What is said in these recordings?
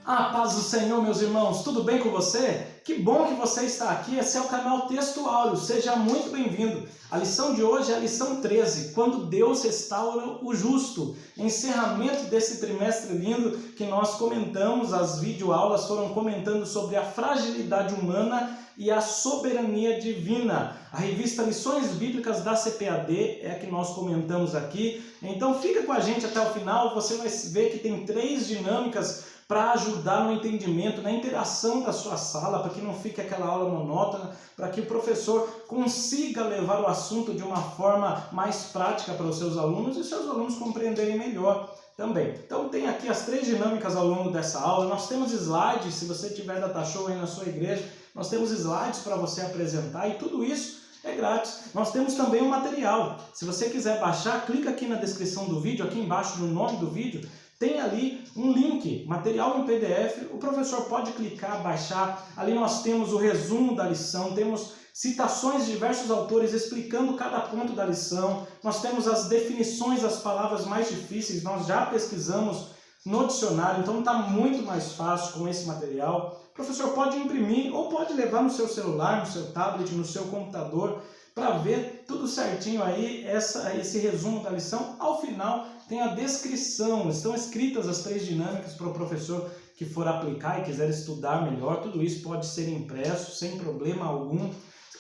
A paz do Senhor, meus irmãos, tudo bem com você? Que bom que você está aqui, esse é o canal Texto Áureo, seja muito bem-vindo. A lição de hoje é a lição 13, quando Deus restaura o justo. Encerramento desse trimestre lindo que nós comentamos, as videoaulas foram comentando sobre a fragilidade humana e a soberania divina. A revista Lições Bíblicas da CPAD é a que nós comentamos aqui. Então fica com a gente até o final, você vai ver que tem 3 dinâmicas para ajudar no entendimento, na interação da sua sala, para que não fique aquela aula monótona, para que o professor consiga levar o assunto de uma forma mais prática para os seus alunos e seus alunos compreenderem melhor também. Então tem aqui as 3 dinâmicas ao longo dessa aula. Nós temos slides, se você tiver data show aí na sua igreja, nós temos slides para você apresentar e tudo isso é grátis. Nós temos também um material. Se você quiser baixar, clica aqui na descrição do vídeo, aqui embaixo no nome do vídeo, tem ali um link, material em PDF, o professor pode clicar, baixar. Ali nós temos o resumo da lição, temos citações de diversos autores explicando cada ponto da lição. Nós temos as definições das palavras mais difíceis, nós já pesquisamos no dicionário, então está muito mais fácil com esse material. O professor pode imprimir ou pode levar no seu celular, no seu tablet, no seu computador, para ver tudo certinho aí, esse resumo da lição. Ao final tem a descrição, estão escritas as 3 dinâmicas para o professor que for aplicar e quiser estudar melhor. Tudo isso pode ser impresso sem problema algum.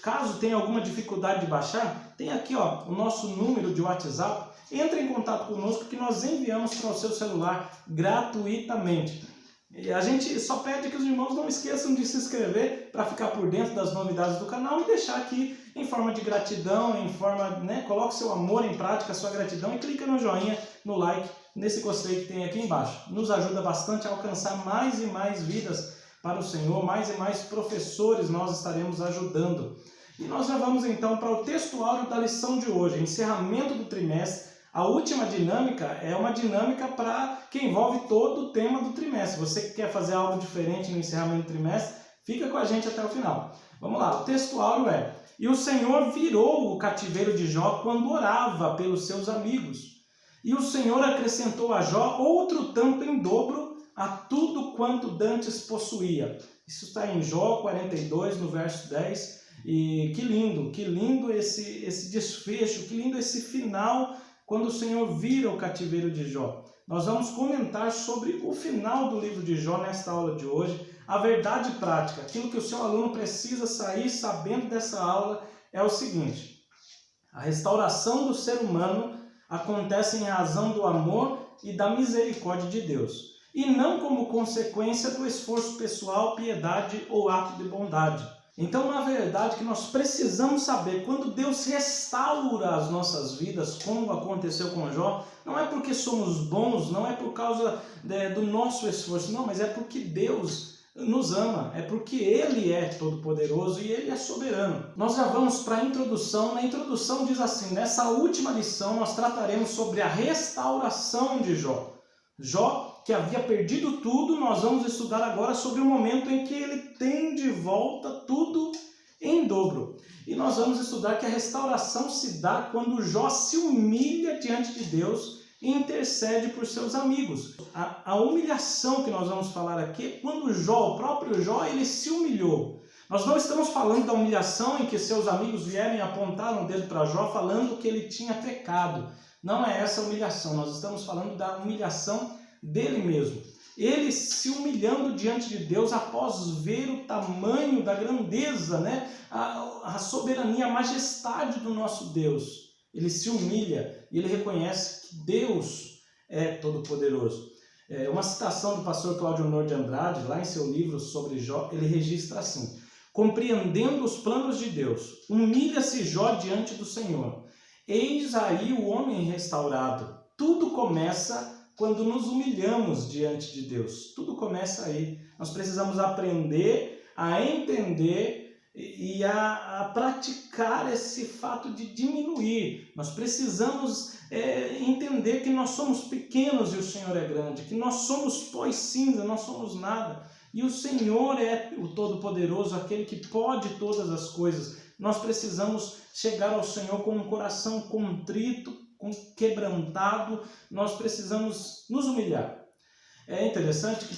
Caso tenha alguma dificuldade de baixar, tem aqui ó, o nosso número de WhatsApp. Entre em contato conosco que nós enviamos para o seu celular gratuitamente. E a gente só pede que os irmãos não esqueçam de se inscrever para ficar por dentro das novidades do canal e deixar aqui em forma de gratidão, em forma, coloque seu amor em prática, sua gratidão e clica no joinha, no like, nesse gostei que tem aqui embaixo. Nos ajuda bastante a alcançar mais e mais vidas para o Senhor, mais e mais professores nós estaremos ajudando. E nós já vamos então para o texto áureo da lição de hoje, encerramento do trimestre. A última dinâmica é uma dinâmica que envolve todo o tema do trimestre. Você que quer fazer algo diferente no encerramento do trimestre, fica com a gente até o final. Vamos lá, o texto áureo é: E o Senhor virou o cativeiro de Jó quando orava pelos seus amigos. E o Senhor acrescentou a Jó outro tanto em dobro a tudo quanto dantes possuía. Isso está em Jó 42, no verso 10. E que lindo esse desfecho, que lindo esse final, quando o Senhor vira o cativeiro de Jó. Nós vamos comentar sobre o final do livro de Jó nesta aula de hoje. A verdade prática, aquilo que o seu aluno precisa sair sabendo dessa aula é o seguinte: a restauração do ser humano acontece em razão do amor e da misericórdia de Deus, e não como consequência do esforço pessoal, piedade ou ato de bondade. Então, na verdade, que nós precisamos saber, quando Deus restaura as nossas vidas, como aconteceu com Jó, não é porque somos bons, não é por causa do nosso esforço, não, mas é porque Deus nos ama, é porque Ele é todo-poderoso e Ele é soberano. Nós já vamos para a introdução. Na introdução diz assim: nessa última lição nós trataremos sobre a restauração de Jó. Jó, que havia perdido tudo, nós vamos estudar agora sobre o momento em que ele tem de volta tudo em dobro. E nós vamos estudar que a restauração se dá quando Jó se humilha diante de Deus e intercede por seus amigos. A humilhação que nós vamos falar aqui é quando Jó, o próprio Jó, ele se humilhou. Nós não estamos falando da humilhação em que seus amigos vieram e apontaram o dedo para Jó falando que ele tinha pecado. Não é essa a humilhação, nós estamos falando da humilhação dele mesmo. Ele se humilhando diante de Deus após ver o tamanho da grandeza, a soberania, a majestade do nosso Deus. Ele se humilha e ele reconhece que Deus é todo-poderoso. Uma citação do pastor Cláudio Honor de Andrade, lá em seu livro sobre Jó, ele registra assim: compreendendo os planos de Deus, humilha-se Jó diante do Senhor. Eis aí o homem restaurado. Tudo começa quando nos humilhamos diante de Deus. Tudo começa aí. Nós precisamos aprender a entender e a praticar esse fato de diminuir. Nós precisamos entender que nós somos pequenos e o Senhor é grande, que nós somos pó e cinza, nós somos nada. E o Senhor é o Todo-Poderoso, aquele que pode todas as coisas. Nós precisamos chegar ao Senhor com um coração contrito, quebrantado. Nós precisamos nos humilhar. É interessante que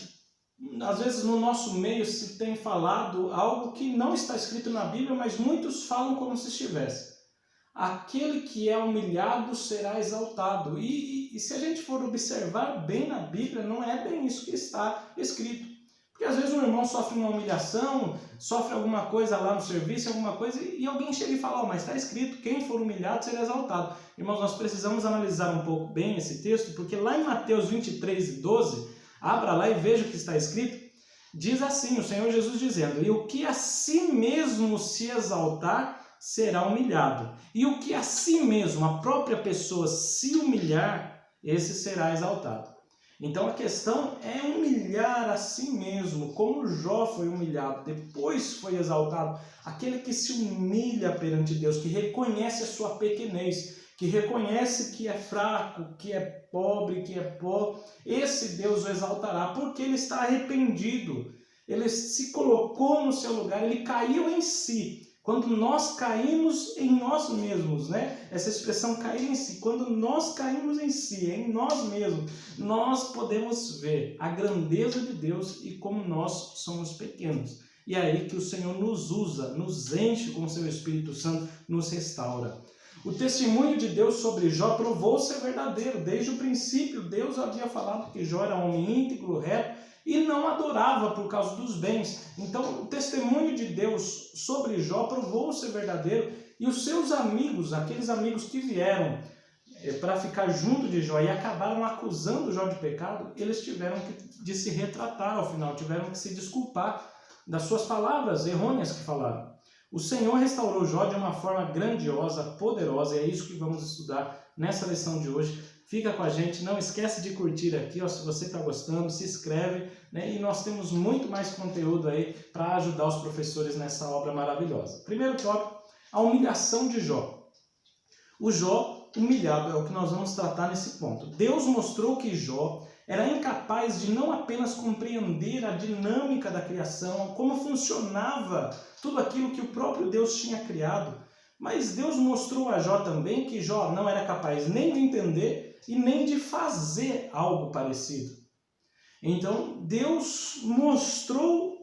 Às vezes no nosso meio se tem falado algo que não está escrito na Bíblia, mas muitos falam como se estivesse. Aquele que é humilhado será exaltado. E se a gente for observar bem na Bíblia, não é bem isso que está escrito. Porque às vezes um irmão sofre uma humilhação, sofre alguma coisa lá no serviço, alguma coisa, e alguém chega e fala, mas está escrito, quem for humilhado será exaltado. Irmãos, nós precisamos analisar um pouco bem esse texto, porque lá em Mateus 23:12, abra lá e veja o que está escrito, diz assim, o Senhor Jesus dizendo, e o que a si mesmo se exaltar, será humilhado. E o que a si mesmo, a própria pessoa, se humilhar, esse será exaltado. Então a questão é humilhar a si mesmo, como Jó foi humilhado, depois foi exaltado. Aquele que se humilha perante Deus, que reconhece a sua pequenez, que reconhece que é fraco, que é pobre, que é pó, esse Deus o exaltará, porque ele está arrependido. Ele se colocou no seu lugar, ele caiu em si. Quando nós caímos em nós mesmos, né? Essa expressão cair em si, quando nós caímos em si, em nós mesmos, nós podemos ver a grandeza de Deus e como nós somos pequenos. E é aí que o Senhor nos usa, nos enche com o seu Espírito Santo, nos restaura. O testemunho de Deus sobre Jó provou ser verdadeiro. Desde o princípio, Deus havia falado que Jó era um homem íntegro, reto, e não adorava por causa dos bens. Então, o testemunho de Deus sobre Jó provou ser verdadeiro, e os seus amigos, aqueles amigos que vieram para ficar junto de Jó e acabaram acusando Jó de pecado, eles tiveram de se retratar ao final, tiveram que se desculpar das suas palavras errôneas que falaram. O Senhor restaurou Jó de uma forma grandiosa, poderosa, e é isso que vamos estudar nessa lição de hoje. Fica com a gente, não esquece de curtir aqui, ó, se você está gostando, se inscreve, né? E nós temos muito mais conteúdo aí para ajudar os professores nessa obra maravilhosa. Primeiro tópico, a humilhação de Jó. O Jó humilhado é o que nós vamos tratar nesse ponto. Deus mostrou que Jó era incapaz de não apenas compreender a dinâmica da criação, como funcionava tudo aquilo que o próprio Deus tinha criado, mas Deus mostrou a Jó também que Jó não era capaz nem de entender e nem de fazer algo parecido. Então, Deus mostrou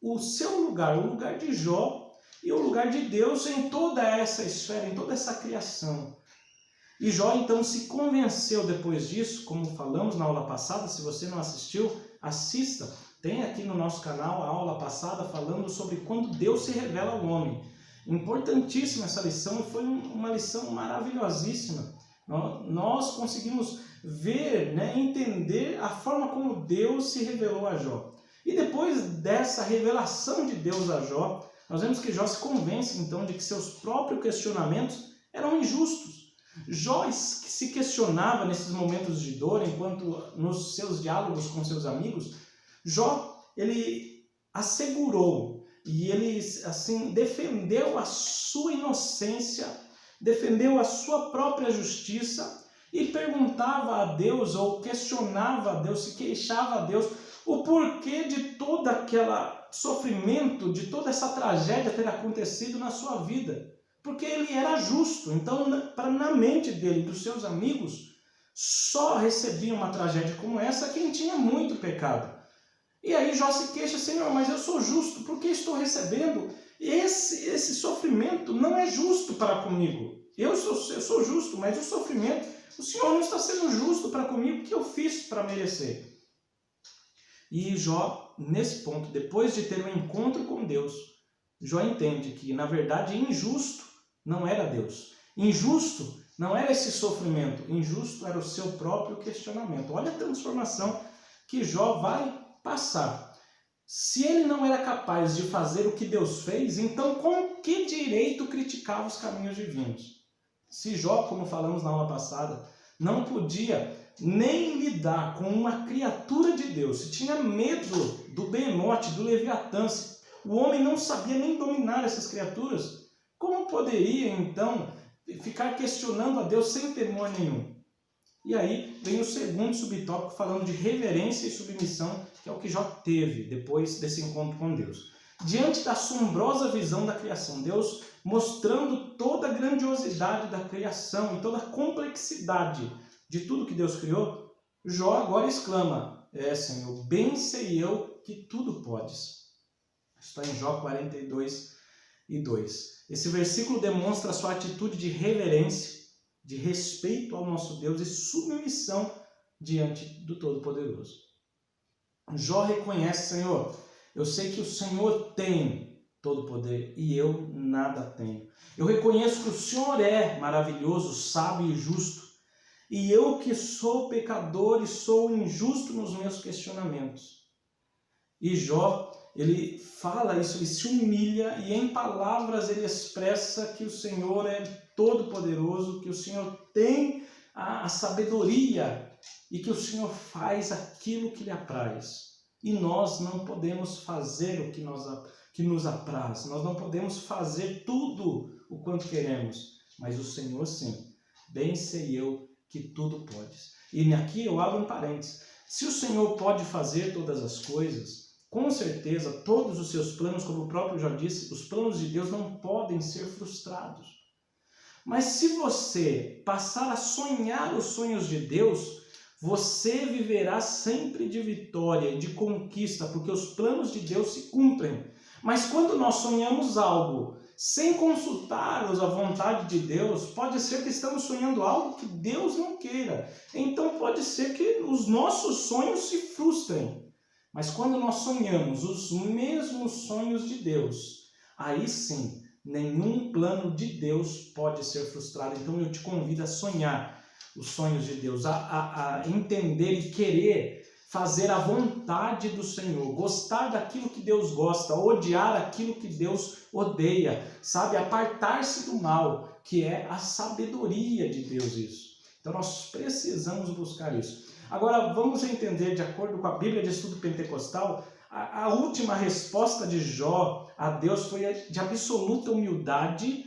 o seu lugar, o lugar de Jó e o lugar de Deus em toda essa esfera, em toda essa criação. E Jó, então, se convenceu depois disso, como falamos na aula passada. Se você não assistiu, assista. Tem aqui no nosso canal a aula passada falando sobre quando Deus se revela ao homem. Importantíssima essa lição, foi uma lição maravilhosíssima. Nós conseguimos ver, né, entender a forma como Deus se revelou a Jó. E depois dessa revelação de Deus a Jó, nós vemos que Jó se convence então de que seus próprios questionamentos eram injustos. Jó se questionava nesses momentos de dor, enquanto nos seus diálogos com seus amigos, Jó, ele assegurou e ele assim defendeu a sua inocência, defendeu a sua própria justiça e perguntava a Deus, ou questionava a Deus, se queixava a Deus, o porquê de todo aquele sofrimento, de toda essa tragédia ter acontecido na sua vida. Porque ele era justo. Então, na mente dele e dos seus amigos, só recebia uma tragédia como essa quem tinha muito pecado. E aí Jó se queixa, Senhor, mas eu sou justo, por que estou recebendo? Esse sofrimento não é justo para comigo. Eu sou justo, mas o sofrimento, o Senhor não está sendo justo para comigo, o que eu fiz para merecer? E Jó, nesse ponto, depois de ter um encontro com Deus, Jó entende que, na verdade, injusto não era Deus. Injusto não era esse sofrimento, injusto era o seu próprio questionamento. Olha a transformação que Jó vai passar. Se ele não era capaz de fazer o que Deus fez, então com que direito criticava os caminhos divinos? Se Jó, como falamos na aula passada, não podia nem lidar com uma criatura de Deus, se tinha medo do Behemote, do Leviatã, o homem não sabia nem dominar essas criaturas, como poderia então ficar questionando a Deus sem temor nenhum? E aí vem o segundo subtópico falando de reverência e submissão, que é o que Jó teve depois desse encontro com Deus. Diante da assombrosa visão da criação, Deus mostrando toda a grandiosidade da criação e toda a complexidade de tudo que Deus criou, Jó agora exclama, Senhor, bem sei eu que tudo podes. Está em Jó 42:2. Esse versículo demonstra a sua atitude de reverência, de respeito ao nosso Deus e submissão diante do Todo-Poderoso. Jó reconhece: Senhor, eu sei que o Senhor tem todo o poder e eu nada tenho. Eu reconheço que o Senhor é maravilhoso, sábio e justo, e eu que sou pecador e sou injusto nos meus questionamentos. E Jó, ele fala isso, ele se humilha e em palavras ele expressa que o Senhor é todo-poderoso, que o Senhor tem a sabedoria e que o Senhor faz aquilo que lhe apraz. E nós não podemos fazer o que nos apraz, nós não podemos fazer tudo o quanto queremos, mas o Senhor sim. Bem sei eu que tudo podes. E aqui eu abro um parênteses. Se o Senhor pode fazer todas as coisas, com certeza todos os seus planos, como o próprio já disse, os planos de Deus não podem ser frustrados. Mas se você passar a sonhar os sonhos de Deus, você viverá sempre de vitória e de conquista, porque os planos de Deus se cumprem. Mas quando nós sonhamos algo sem consultar a vontade de Deus, pode ser que estamos sonhando algo que Deus não queira. Então pode ser que os nossos sonhos se frustrem. Mas quando nós sonhamos os mesmos sonhos de Deus, aí sim, nenhum plano de Deus pode ser frustrado. Então eu te convido a sonhar os sonhos de Deus, a entender e querer fazer a vontade do Senhor, gostar daquilo que Deus gosta, odiar aquilo que Deus odeia, sabe? Apartar-se do mal, que é a sabedoria de Deus isso. Então nós precisamos buscar isso. Agora vamos entender, de acordo com a Bíblia de Estudo Pentecostal, a última resposta de Jó a Deus foi de absoluta humildade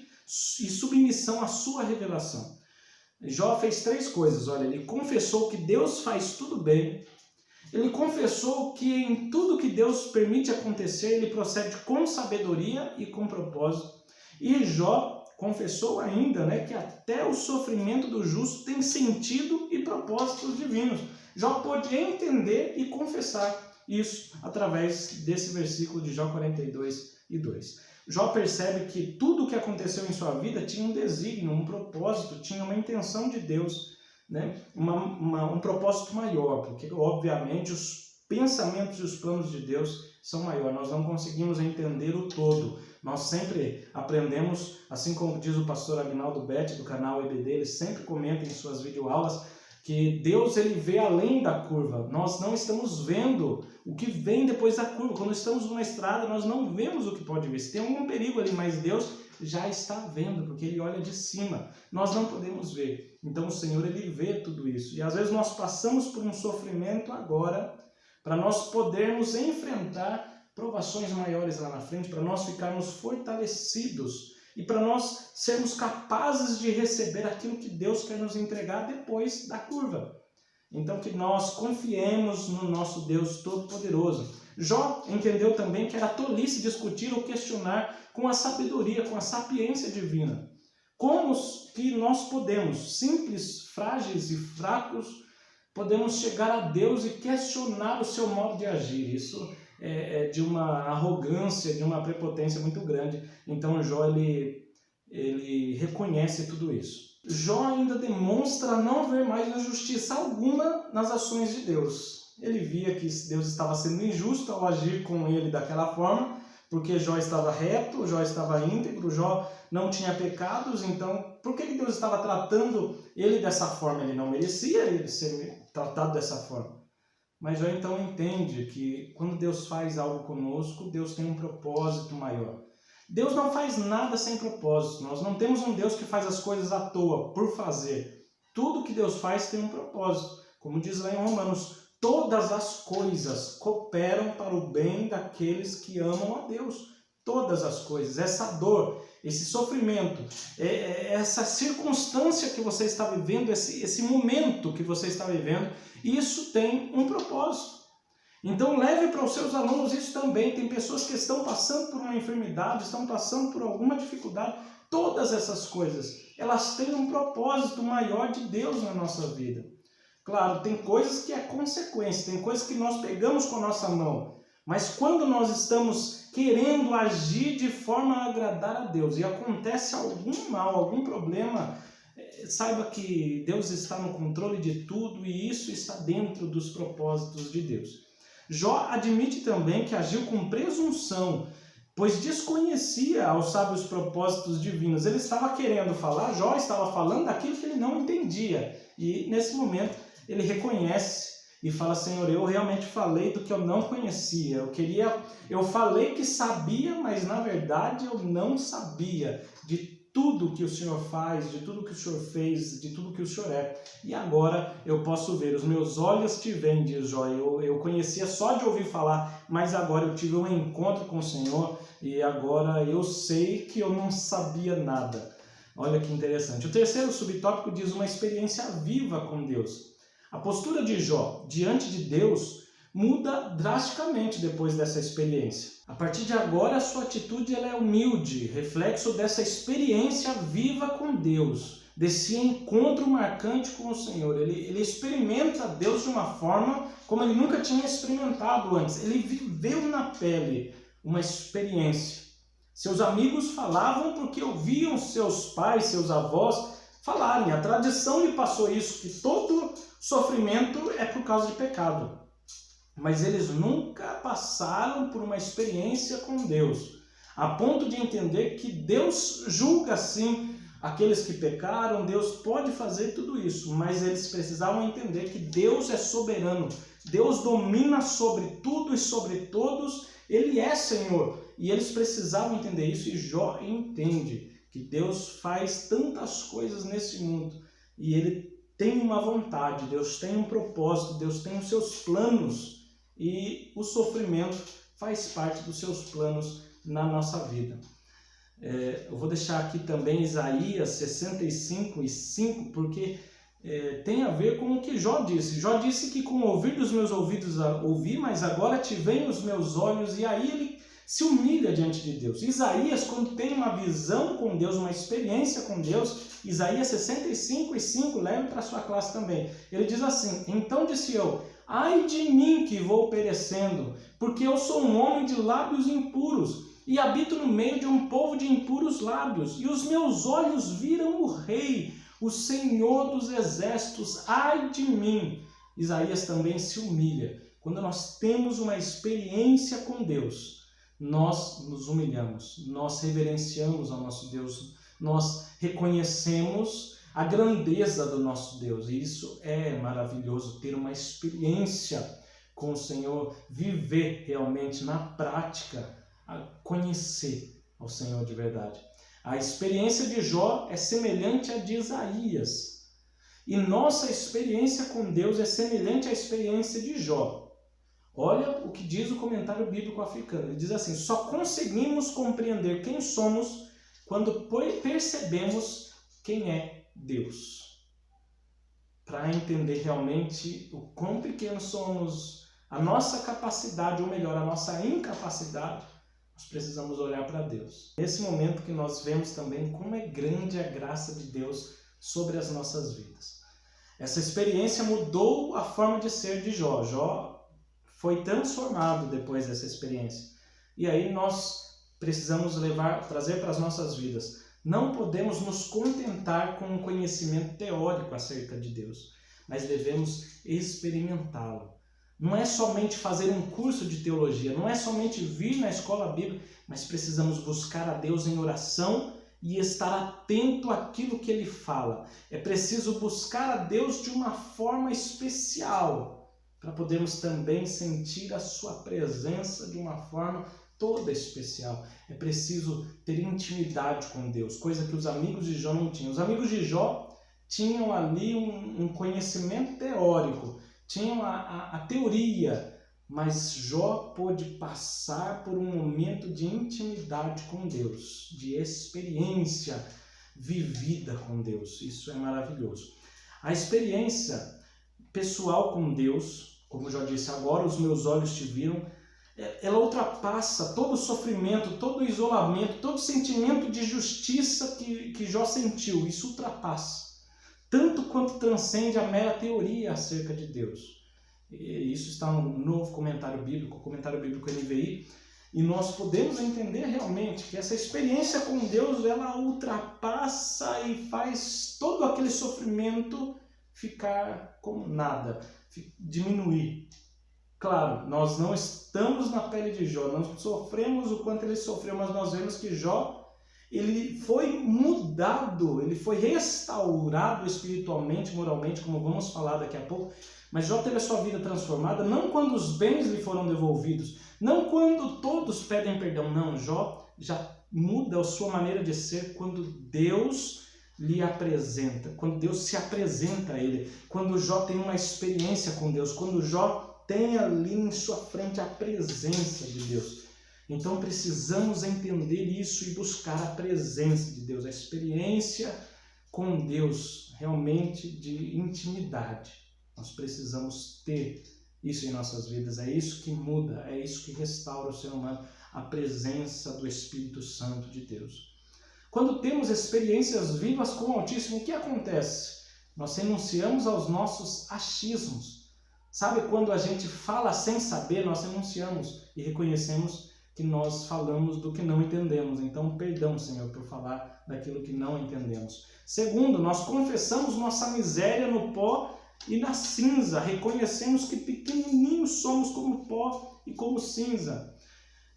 e submissão à sua revelação. Jó fez 3 coisas, olha, ele confessou que Deus faz tudo bem, ele confessou que em tudo que Deus permite acontecer, ele procede com sabedoria e com propósito. E Jó confessou ainda, que até o sofrimento do justo tem sentido e propósitos divinos. Jó pôde entender e confessar isso através desse versículo de Jó 42:2. Jó percebe que tudo o que aconteceu em sua vida tinha um desígnio, um propósito, tinha uma intenção de Deus, um propósito maior, porque obviamente os pensamentos e os planos de Deus são maiores. Nós não conseguimos entender o todo. Nós sempre aprendemos, assim como diz o pastor Agnaldo Betti do canal EBD, ele sempre comenta em suas videoaulas, que Deus ele vê além da curva. Nós não estamos vendo o que vem depois da curva. Quando estamos numa estrada, nós não vemos o que pode vir. Se tem algum perigo ali, mas Deus já está vendo, porque Ele olha de cima. Nós não podemos ver. Então o Senhor ele vê tudo isso. E às vezes nós passamos por um sofrimento agora, para nós podermos enfrentar provações maiores lá na frente, para nós ficarmos fortalecidos e para nós sermos capazes de receber aquilo que Deus quer nos entregar depois da curva. Então que nós confiemos no nosso Deus Todo-Poderoso. Jó entendeu também que era tolice discutir ou questionar com a sabedoria, com a sapiência divina. Como que nós podemos, simples, frágeis e fracos, podemos chegar a Deus e questionar o seu modo de agir? Isso é de uma arrogância, de uma prepotência muito grande. Então Jó ele reconhece tudo isso. Jó ainda demonstra não ver mais injustiça alguma nas ações de Deus. Ele via que Deus estava sendo injusto ao agir com ele daquela forma, porque Jó estava reto, Jó estava íntegro, Jó não tinha pecados. Então por que Deus estava tratando ele dessa forma? Ele não merecia ele ser tratado dessa forma. Mas Jó então entende que quando Deus faz algo conosco, Deus tem um propósito maior. Deus não faz nada sem propósito. Nós não temos um Deus que faz as coisas à toa, por fazer. Tudo que Deus faz tem um propósito. Como diz lá em Romanos, todas as coisas cooperam para o bem daqueles que amam a Deus. Todas as coisas. Essa dor, esse sofrimento, essa circunstância que você está vivendo, esse momento que você está vivendo, isso tem um propósito. Então leve para os seus alunos isso também. Tem pessoas que estão passando por uma enfermidade, estão passando por alguma dificuldade. Todas essas coisas, elas têm um propósito maior de Deus na nossa vida. Claro, tem coisas que é consequência, tem coisas que nós pegamos com a nossa mão. Mas quando nós estamos querendo agir de forma a agradar a Deus e acontece algum mal, algum problema, saiba que Deus está no controle de tudo e isso está dentro dos propósitos de Deus. Jó admite também que agiu com presunção, pois desconhecia aos sábios propósitos divinos. Ele estava querendo falar, Jó estava falando daquilo que ele não entendia. E nesse momento ele reconhece e fala: Senhor, eu realmente falei do que eu não conhecia. Eu falei que sabia, mas na verdade eu não sabia de tudo que o Senhor faz, de tudo que o Senhor fez, de tudo que o Senhor é. E agora eu posso ver, os meus olhos te veem, diz Jó. Eu conhecia só de ouvir falar, mas agora eu tive um encontro com o Senhor e agora eu sei que eu não sabia nada. Olha que interessante. O terceiro subtópico diz uma experiência viva com Deus. A postura de Jó diante de Deus muda drasticamente depois dessa experiência. A partir de agora, a sua atitude ela é humilde, reflexo dessa experiência viva com Deus, desse encontro marcante com o Senhor. Ele experimenta Deus de uma forma como ele nunca tinha experimentado antes. Ele viveu na pele uma experiência. Seus amigos falavam porque ouviam seus pais, seus avós falarem. A tradição lhe passou isso, que todo sofrimento é por causa de pecado. Mas eles nunca passaram por uma experiência com Deus, a ponto de entender que Deus julga sim aqueles que pecaram, Deus pode fazer tudo isso, mas eles precisavam entender que Deus é soberano, Deus domina sobre tudo e sobre todos, Ele é Senhor. E eles precisavam entender isso, e Jó entende que Deus faz tantas coisas nesse mundo, e Ele tem uma vontade, Deus tem um propósito, Deus tem os seus planos, e o sofrimento faz parte dos seus planos na nossa vida. Eu vou deixar aqui também Isaías 65:5, porque tem a ver com o que Jó disse. Jó disse que com o ouvir dos meus ouvidos ouvi, mas agora te veem os meus olhos, e aí ele se humilha diante de Deus. Isaías, quando tem uma visão com Deus, uma experiência com Deus, Isaías 65:5, leve para a sua classe também. Ele diz assim: então disse eu, ai de mim que vou perecendo, porque eu sou um homem de lábios impuros, e habito no meio de um povo de impuros lábios, e os meus olhos viram o Rei, o Senhor dos exércitos, ai de mim. Isaías também se humilha. Quando nós temos uma experiência com Deus, nós nos humilhamos, nós reverenciamos ao nosso Deus, nós reconhecemos a grandeza do nosso Deus, e isso é maravilhoso, ter uma experiência com o Senhor, viver realmente na prática, a conhecer ao Senhor de verdade. A experiência de Jó é semelhante à de Isaías, e nossa experiência com Deus é semelhante à experiência de Jó. Olha o que diz o comentário bíblico africano, ele diz assim: só conseguimos compreender quem somos quando percebemos quem é Deus. Para entender realmente o quão pequenos somos, a nossa capacidade, ou melhor, a nossa incapacidade, nós precisamos olhar para Deus. Nesse momento que nós vemos também como é grande a graça de Deus sobre as nossas vidas. Essa experiência mudou a forma de ser de Jó. Jó foi transformado depois dessa experiência. E aí nós precisamos trazer para as nossas vidas. Não podemos nos contentar com um conhecimento teórico acerca de Deus, mas devemos experimentá-lo. Não é somente fazer um curso de teologia, não é somente vir na escola bíblica, mas precisamos buscar a Deus em oração e estar atento àquilo que Ele fala. É preciso buscar a Deus de uma forma especial, para podermos também sentir a sua presença de uma forma toda especial. É preciso ter intimidade com Deus, coisa que os amigos de Jó não tinham. Os amigos de Jó tinham ali um conhecimento teórico, tinham a teoria, mas Jó pôde passar por um momento de intimidade com Deus, de experiência vivida com Deus. Isso é maravilhoso. A experiência pessoal com Deus, como eu já disse, agora os meus olhos te viram, ela ultrapassa todo o sofrimento, todo o isolamento, todo o sentimento de justiça que Jó sentiu. Isso ultrapassa. tanto quanto transcende a mera teoria acerca de Deus. E isso está no novo comentário bíblico, NVI, e nós podemos entender realmente que essa experiência com Deus, ela ultrapassa e faz todo aquele sofrimento ficar como nada, diminuir. Claro, nós não estamos na pele de Jó, não sofremos o quanto ele sofreu, mas nós vemos que Jó, ele foi mudado, ele foi restaurado espiritualmente, moralmente, como vamos falar daqui a pouco. Mas Jó teve a sua vida transformada, não quando os bens lhe foram devolvidos, não quando todos pedem perdão, não. Jó já muda a sua maneira de ser quando Deus lhe apresenta, quando Deus se apresenta a ele, quando Jó tem uma experiência com Deus, quando Jó tem ali em sua frente a presença de Deus. Então precisamos entender isso e buscar a presença de Deus, a experiência com Deus, realmente de intimidade. Nós precisamos ter isso em nossas vidas, é isso que muda, é isso que restaura o ser humano, a presença do Espírito Santo de Deus. Quando temos experiências vivas com o Altíssimo, o que acontece? Nós renunciamos aos nossos achismos. Sabe quando a gente fala sem saber, nós renunciamos e reconhecemos que nós falamos do que não entendemos. Então, perdão, Senhor, por falar daquilo que não entendemos. Segundo, nós confessamos nossa miséria no pó e na cinza. Reconhecemos que pequenininhos somos como pó e como cinza.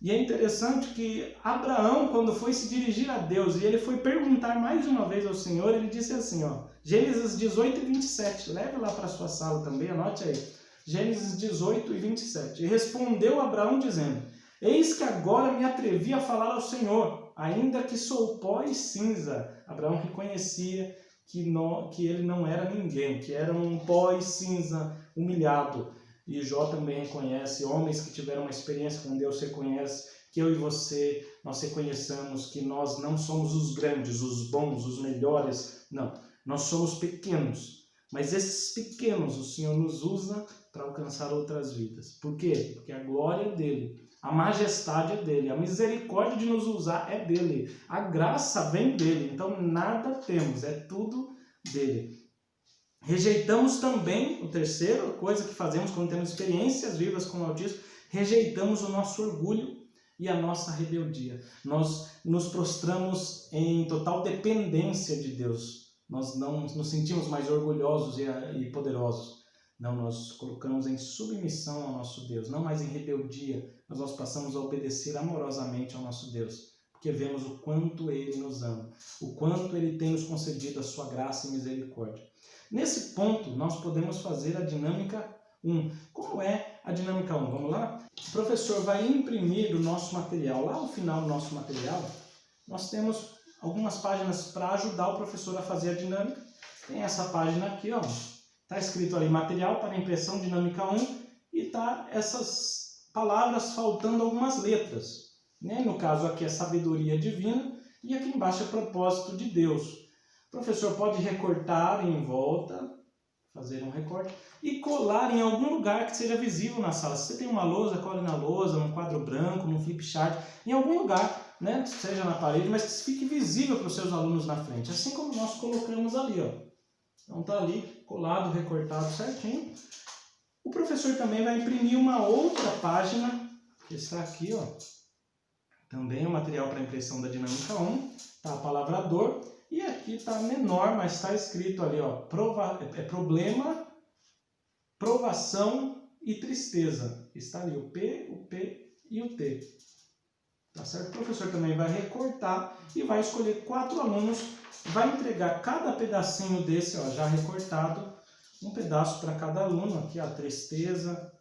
E é interessante que Abraão, quando foi se dirigir a Deus e ele foi perguntar mais uma vez ao Senhor, ele disse assim, Gênesis 18 e 27, leve lá para a sua sala também, anote aí. Gênesis 18 e 27. E respondeu Abraão dizendo, eis que agora me atrevi a falar ao Senhor, ainda que sou pó e cinza. Abraão reconhecia que ele não era ninguém, que era um pó e cinza humilhado. E Jó também reconhece, homens que tiveram uma experiência com Deus reconhecem, que eu e você, nós reconheçamos que nós não somos os grandes, os bons, os melhores, não. Nós somos pequenos, mas esses pequenos o Senhor nos usa para alcançar outras vidas. Por quê? Porque a glória é dele, a majestade é dele, a misericórdia de nos usar é dele, a graça vem dele, então nada temos, é tudo dele. Rejeitamos também, a terceira coisa que fazemos quando temos experiências vivas com o Altíssimo, rejeitamos o nosso orgulho e a nossa rebeldia. Nós nos prostramos em total dependência de Deus. Nós não nos sentimos mais orgulhosos e poderosos. Não, nós colocamos em submissão ao nosso Deus, não mais em rebeldia, mas nós passamos a obedecer amorosamente ao nosso Deus, porque vemos o quanto Ele nos ama, o quanto Ele tem nos concedido a sua graça e misericórdia. Nesse ponto, nós podemos fazer a dinâmica 1. Como é a dinâmica 1? Vamos lá? O professor vai imprimir o nosso material. Lá no final do nosso material, nós temos algumas páginas para ajudar o professor a fazer a dinâmica. Tem essa página aqui, está escrito ali, material para impressão dinâmica 1, e está essas palavras faltando algumas letras. Né? No caso aqui é sabedoria divina, e aqui embaixo é propósito de Deus. O professor pode recortar em volta, fazer um recorte, e colar em algum lugar que seja visível na sala. Se você tem uma lousa, cole na lousa, num quadro branco, num flip chart, em algum lugar, né? Seja na parede, mas que fique visível para os seus alunos na frente, assim como nós colocamos ali. Então está ali, colado, recortado certinho. O professor também vai imprimir uma outra página, que está aqui, também o material para impressão da dinâmica 1, está a palavra dor. E aqui está menor, mas está escrito ali, problema, provação e tristeza. Está ali o P e o T. Tá certo? O professor também vai recortar e vai escolher 4 alunos, vai entregar cada pedacinho desse, já recortado, um pedaço para cada aluno. Aqui, tristeza,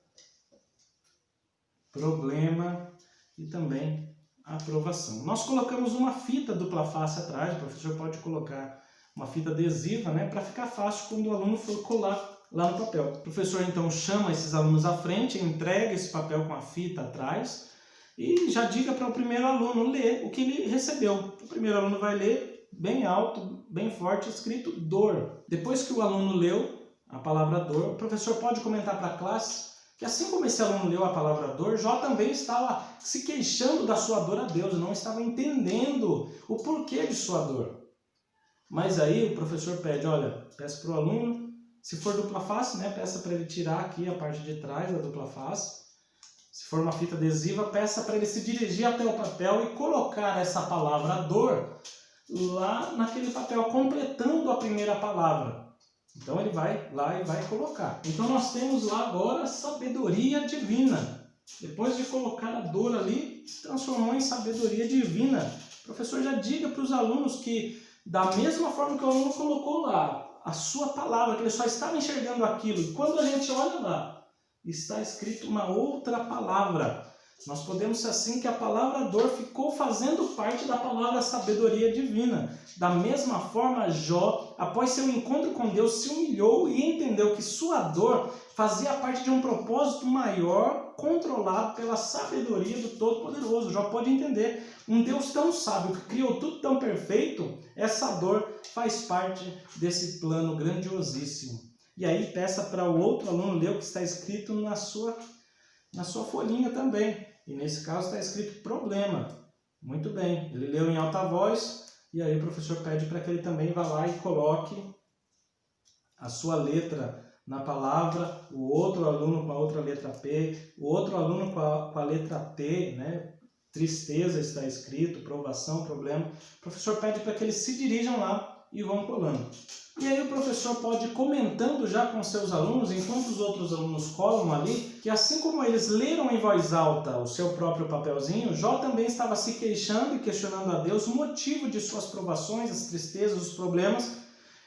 problema e também aprovação. Nós colocamos uma fita dupla face atrás, o professor pode colocar uma fita adesiva, né, para ficar fácil quando o aluno for colar lá no papel. O professor então chama esses alunos à frente, entrega esse papel com a fita atrás e já diga para o primeiro aluno ler o que ele recebeu. O primeiro aluno vai ler bem alto, bem forte, escrito dor. Depois que o aluno leu a palavra dor, o professor pode comentar para a classe que assim como esse aluno leu a palavra dor, Jó também estava se queixando da sua dor a Deus, não estava entendendo o porquê de sua dor. Mas aí o professor pede, olha, peça para o aluno, se for dupla face, né, peça para ele tirar aqui a parte de trás da dupla face. Se for uma fita adesiva, peça para ele se dirigir até o papel e colocar essa palavra dor lá naquele papel, completando a primeira palavra. Então ele vai lá e vai colocar. Então nós temos lá agora sabedoria divina. Depois de colocar a dor ali, se transformou em sabedoria divina. O professor já diga para os alunos que, da mesma forma que o aluno colocou lá a sua palavra, que ele só estava enxergando aquilo, e quando a gente olha lá, está escrito uma outra palavra. Nós podemos ser assim que a palavra dor ficou fazendo parte da palavra sabedoria divina. Da mesma forma, Jó, após seu encontro com Deus, se humilhou e entendeu que sua dor fazia parte de um propósito maior, controlado pela sabedoria do Todo-Poderoso. Jó pode entender, um Deus tão sábio, que criou tudo tão perfeito, essa dor faz parte desse plano grandiosíssimo. E aí peça para o outro aluno ler o que está escrito na sua folhinha também. E nesse caso está escrito problema. Muito bem, ele leu em alta voz e aí o professor pede para que ele também vá lá e coloque a sua letra na palavra, o outro aluno com a outra letra P, o outro aluno com a letra T, né? Tristeza está escrito, provação, problema. O professor pede para que eles se dirijam lá e vão colando. E aí o professor pode ir comentando já com seus alunos, enquanto os outros alunos colam ali, que assim como eles leram em voz alta o seu próprio papelzinho, Jó também estava se queixando e questionando a Deus o motivo de suas provações, as tristezas, os problemas,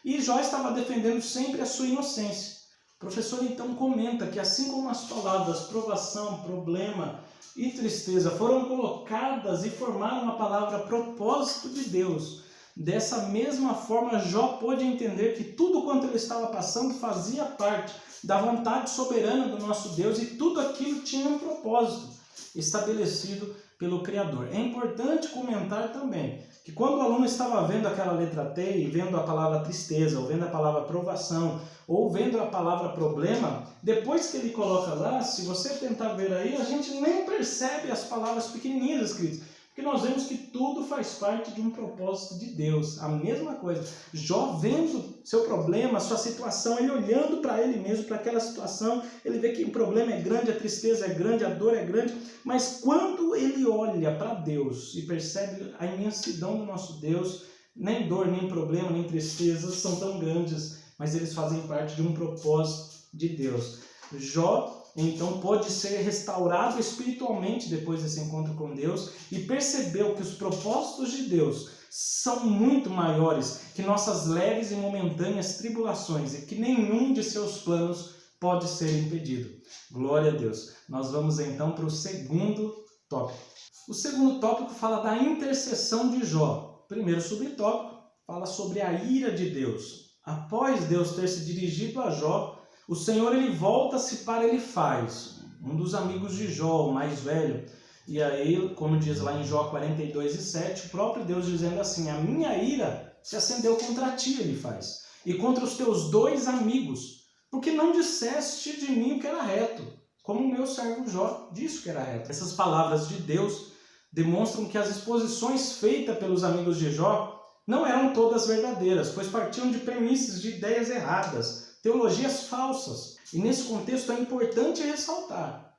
e Jó estava defendendo sempre a sua inocência. O professor então comenta que assim como as palavras provação, problema e tristeza foram colocadas e formaram a palavra propósito de Deus, dessa mesma forma, Jó pôde entender que tudo quanto ele estava passando fazia parte da vontade soberana do nosso Deus e tudo aquilo tinha um propósito estabelecido pelo Criador. É importante comentar também que quando o aluno estava vendo aquela letra T e vendo a palavra tristeza, ou vendo a palavra provação, ou vendo a palavra problema, depois que ele coloca lá, se você tentar ver aí, a gente nem percebe as palavras pequenininhas escritas. Porque nós vemos que tudo faz parte de um propósito de Deus. A mesma coisa. Jó vendo seu problema, sua situação, ele olhando para ele mesmo, para aquela situação, ele vê que o problema é grande, a tristeza é grande, a dor é grande. Mas quando ele olha para Deus e percebe a imensidão do nosso Deus, nem dor, nem problema, nem tristeza são tão grandes, mas eles fazem parte de um propósito de Deus. Jó então pôde ser restaurado espiritualmente depois desse encontro com Deus e percebeu que os propósitos de Deus são muito maiores que nossas leves e momentâneas tribulações e que nenhum de seus planos pode ser impedido. Glória a Deus. Nós vamos então para o segundo tópico. O segundo tópico fala da intercessão de Jó. O primeiro subtópico fala sobre a ira de Deus. Após Deus ter se dirigido a Jó, o Senhor ele volta-se para Elifaz, um dos amigos de Jó, o mais velho. E aí, como diz lá em Jó 42:7, o próprio Deus dizendo assim: a minha ira se acendeu contra ti, Elifaz, e contra os teus dois amigos, porque não disseste de mim o que era reto, como o meu servo Jó disse que era reto. Essas palavras de Deus demonstram que as exposições feitas pelos amigos de Jó não eram todas verdadeiras, pois partiam de premissas, de ideias erradas, teologias falsas. E nesse contexto é importante ressaltar,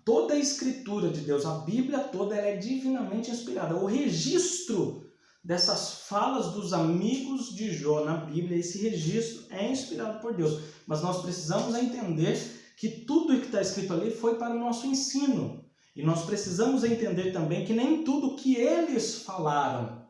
toda a escritura de Deus, a Bíblia toda, ela é divinamente inspirada. O registro dessas falas dos amigos de Jó na Bíblia, esse registro é inspirado por Deus. Mas nós precisamos entender que tudo que está escrito ali foi para o nosso ensino. E nós precisamos entender também que nem tudo que eles falaram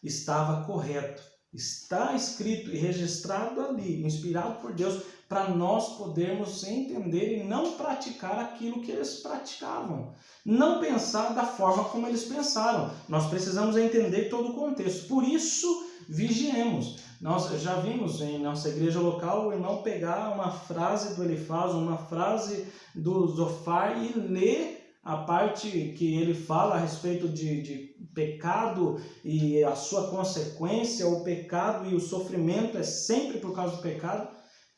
estava correto. Está escrito e registrado ali, inspirado por Deus, para nós podermos entender e não praticar aquilo que eles praticavam. Não pensar da forma como eles pensaram. Nós precisamos entender todo o contexto. Por isso, vigiemos. Nós já vimos em nossa igreja local o irmão pegar uma frase do Elifaz, uma frase do Zofar e ler a parte que ele fala a respeito de pecado e a sua consequência, o pecado e o sofrimento é sempre por causa do pecado,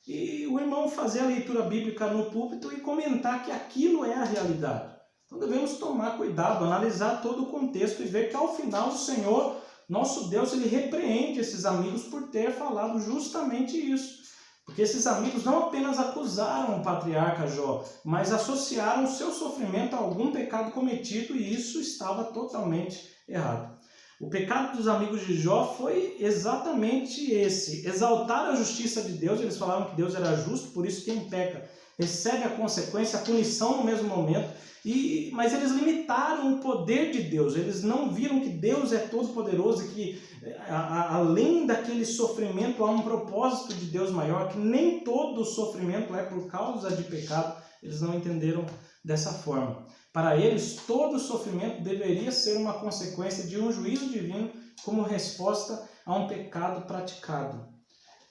e o irmão fazer a leitura bíblica no púlpito e comentar que aquilo é a realidade. Então devemos tomar cuidado, analisar todo o contexto e ver que ao final o Senhor Nosso Deus, ele repreende esses amigos por ter falado justamente isso. Porque esses amigos não apenas acusaram o patriarca Jó, mas associaram o seu sofrimento a algum pecado cometido, e isso estava totalmente errado. O pecado dos amigos de Jó foi exatamente esse: exaltar a justiça de Deus. Eles falavam que Deus era justo, por isso quem peca recebe a consequência, a punição no mesmo momento. Mas eles limitaram o poder de Deus. Eles não viram que Deus é todo-poderoso e que além daquele sofrimento há um propósito de Deus maior, que nem todo sofrimento é por causa de pecado. Eles não entenderam dessa forma. Para eles, todo sofrimento deveria ser uma consequência de um juízo divino como resposta a um pecado praticado.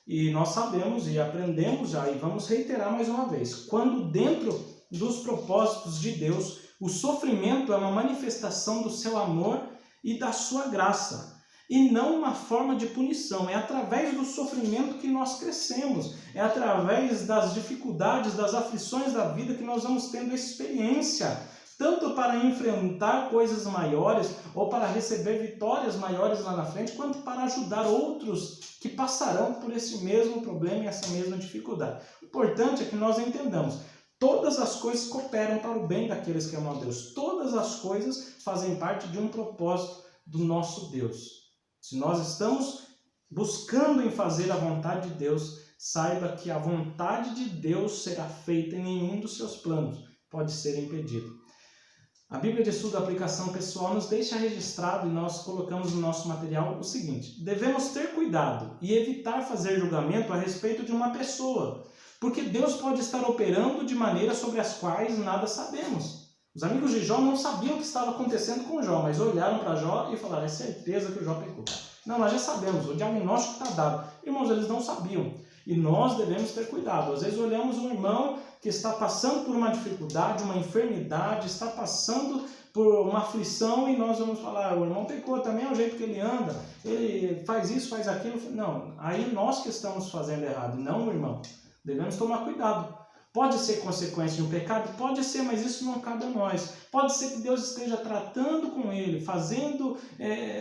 E nós sabemos e aprendemos já, e vamos reiterar mais uma vez, quando dentro dos propósitos de Deus, o sofrimento é uma manifestação do seu amor e da sua graça, e não uma forma de punição. É através do sofrimento que nós crescemos, é através das dificuldades, das aflições da vida que nós vamos tendo experiência, tanto para enfrentar coisas maiores ou para receber vitórias maiores lá na frente, quanto para ajudar outros que passarão por esse mesmo problema e essa mesma dificuldade. O importante é que nós entendamos: todas as coisas cooperam para o bem daqueles que amam a Deus. Todas as coisas fazem parte de um propósito do nosso Deus. Se nós estamos buscando em fazer a vontade de Deus, saiba que a vontade de Deus será feita e nenhum dos seus planos pode ser impedido. A Bíblia de Estudo da Aplicação Pessoal nos deixa registrado, e nós colocamos no nosso material, o seguinte: devemos ter cuidado e evitar fazer julgamento a respeito de uma pessoa, porque Deus pode estar operando de maneiras sobre as quais nada sabemos. Os amigos de Jó não sabiam o que estava acontecendo com Jó, mas olharam para Jó e falaram: é certeza que o Jó pecou. Não, nós já sabemos, o diagnóstico está dado. Irmãos, eles não sabiam. E nós devemos ter cuidado. Às vezes olhamos um irmão que está passando por uma dificuldade, uma enfermidade, está passando por uma aflição, e nós vamos falar: o irmão pecou, também é o jeito que ele anda, ele faz isso, faz aquilo. Não, aí nós que estamos fazendo errado, não o irmão. Devemos tomar cuidado. Pode ser consequência de um pecado? Pode ser, mas isso não cabe a nós. Pode ser que Deus esteja tratando com ele, fazendo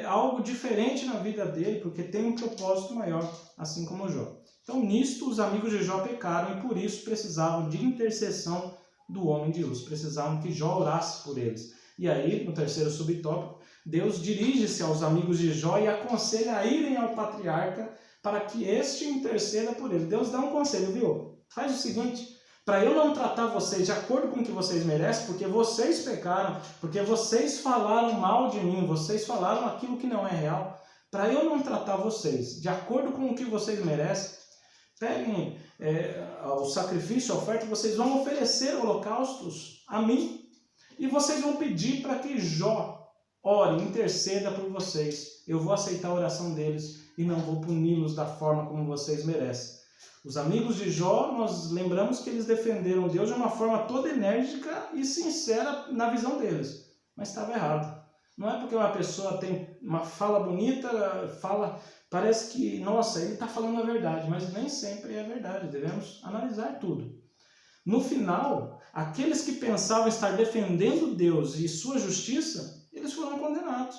algo diferente na vida dele, porque tem um propósito maior, assim como Jó. Então, nisto, os amigos de Jó pecaram e por isso precisavam de intercessão do homem de luz. Precisavam que Jó orasse por eles. E aí, no terceiro subtópico, Deus dirige-se aos amigos de Jó e aconselha a irem ao patriarca para que este interceda por eles. Deus dá um conselho, viu? Faz o seguinte: para eu não tratar vocês de acordo com o que vocês merecem, porque vocês pecaram, porque vocês falaram mal de mim, vocês falaram aquilo que não é real, para eu não tratar vocês de acordo com o que vocês merecem, peguem o sacrifício, a oferta, vocês vão oferecer holocaustos a mim, e vocês vão pedir para que Jó ore, interceda por vocês. Eu vou aceitar a oração deles e não vou puni-los da forma como vocês merecem. Os amigos de Jó, nós lembramos que eles defenderam Deus de uma forma toda enérgica e sincera na visão deles, mas estava errado. Não é porque uma pessoa tem uma fala bonita, parece que, nossa, ele está falando a verdade, mas nem sempre é verdade. Devemos analisar tudo. No final, aqueles que pensavam estar defendendo Deus e sua justiça, eles foram condenados.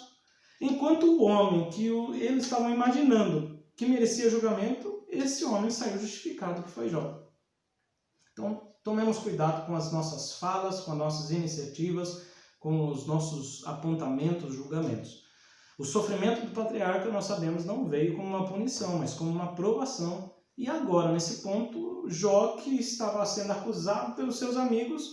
Enquanto o homem que eles estavam imaginando que merecia julgamento, esse homem saiu justificado, que foi Jó. Então, tomemos cuidado com as nossas falas, com as nossas iniciativas, com os nossos apontamentos, julgamentos. O sofrimento do patriarca, nós sabemos, não veio como uma punição, mas como uma provação. E agora, nesse ponto, Jó, que estava sendo acusado pelos seus amigos,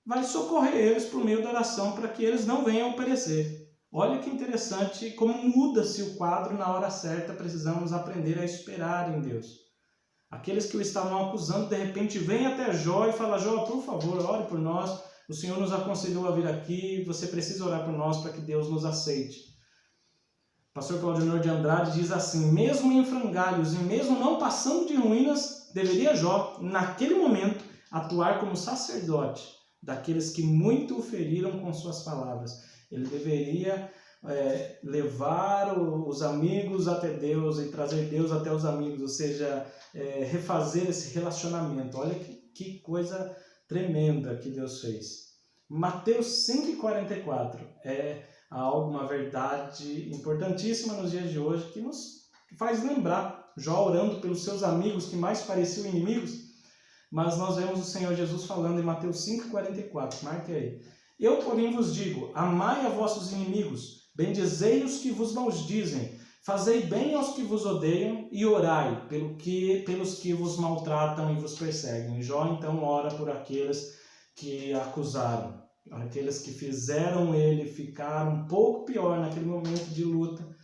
vai socorrer eles por meio da oração para que eles não venham perecer. Olha que interessante como muda-se o quadro na hora certa. Precisamos aprender a esperar em Deus. Aqueles que o estavam acusando, de repente, vêm até Jó e falam: Jó, por favor, ore por nós. O Senhor nos aconselhou a vir aqui, você precisa orar por nós para que Deus nos aceite. O pastor Claudionor de Andrade diz assim: mesmo em frangalhos e mesmo não passando de ruínas, deveria Jó, naquele momento, atuar como sacerdote daqueles que muito o feriram com suas palavras. Ele deveria levar os amigos até Deus e trazer Deus até os amigos, ou seja, refazer esse relacionamento. Olha que coisa tremenda que Deus fez. Mateus 5,44. há alguma verdade importantíssima nos dias de hoje que nos faz lembrar. Jó orando pelos seus amigos que mais pareciam inimigos, mas nós vemos o Senhor Jesus falando em Mateus 5,44, marque aí. Eu, porém, vos digo, amai a vossos inimigos, bendizei os que vos maldizem, fazei bem aos que vos odeiam e orai pelos que vos maltratam e vos perseguem. Jó então ora por aqueles que acusaram, aqueles que fizeram ele ficar um pouco pior naquele momento de luta.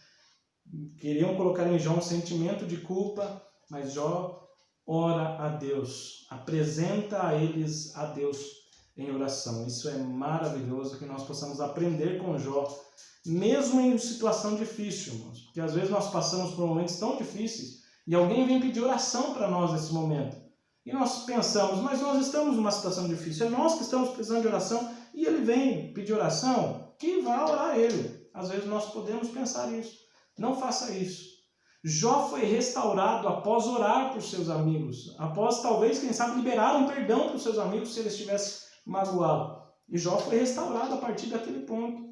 Queriam colocar em Jó um sentimento de culpa, mas Jó ora a Deus, apresenta a eles a Deus em oração. Isso é maravilhoso, que nós possamos aprender com Jó, mesmo em situação difícil, irmãos, porque às vezes nós passamos por momentos tão difíceis e alguém vem pedir oração para nós nesse momento. E nós pensamos, mas nós estamos numa situação difícil, é nós que estamos precisando de oração, e ele vem pedir oração, que vá orar ele. Às vezes nós podemos pensar isso. Não faça isso. Jó foi restaurado após orar por seus amigos, após talvez, quem sabe, liberar um perdão para os seus amigos se eles tivessem magoado. E Jó foi restaurado a partir daquele ponto.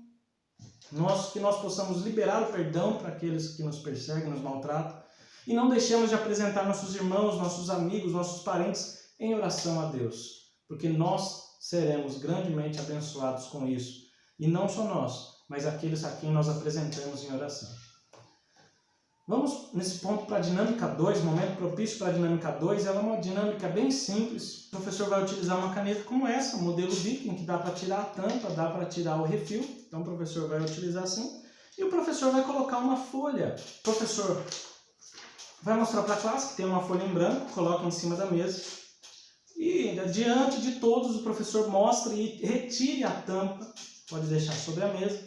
Que nós possamos liberar o perdão para aqueles que nos perseguem, nos maltratam, e não deixemos de apresentar nossos irmãos, nossos amigos, nossos parentes em oração a Deus, porque nós seremos grandemente abençoados com isso. E não só nós, mas aqueles a quem nós apresentamos em oração. Vamos nesse ponto para a dinâmica 2, momento propício para a dinâmica 2. Ela é uma dinâmica bem simples. O professor vai utilizar uma caneta como essa, modelo Viking, que dá para tirar a tampa, dá para tirar o refil. Então o professor vai utilizar assim. E o professor vai colocar uma folha. O professor vai mostrar para a classe que tem uma folha em branco, coloca em cima da mesa. E diante de todos o professor mostra e retire a tampa, pode deixar sobre a mesa.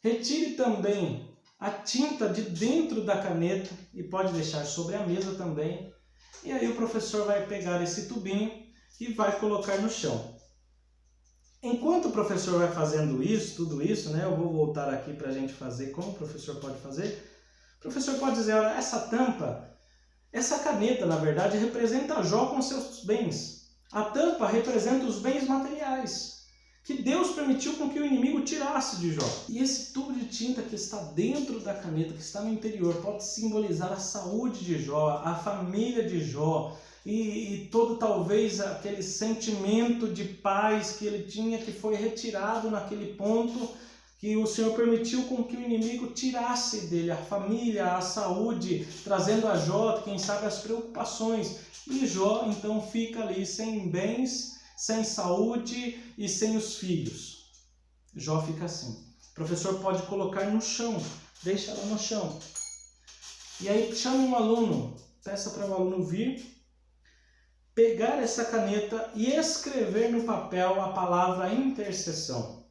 Retire também a tinta de dentro da caneta e pode deixar sobre a mesa também. E aí o professor vai pegar esse tubinho e vai colocar no chão. Enquanto o professor vai fazendo isso, tudo isso, né, eu vou voltar aqui para a gente fazer como o professor pode fazer. O professor pode dizer, olha, essa tampa, essa caneta, na verdade, representa Jó com seus bens. A tampa representa os bens materiais que Deus permitiu com que o inimigo tirasse de Jó. E esse tubo de tinta que está dentro da caneta, que está no interior, pode simbolizar a saúde de Jó, a família de Jó, e todo talvez aquele sentimento de paz que ele tinha, que foi retirado naquele ponto, que o Senhor permitiu com que o inimigo tirasse dele a família, a saúde, trazendo a Jó, quem sabe, as preocupações. E Jó então fica ali sem bens, sem saúde e sem os filhos. Jó fica assim. O professor pode colocar no chão, deixa ela no chão. E aí chama um aluno, peça para o aluno vir, pegar essa caneta e escrever no papel a palavra intercessão.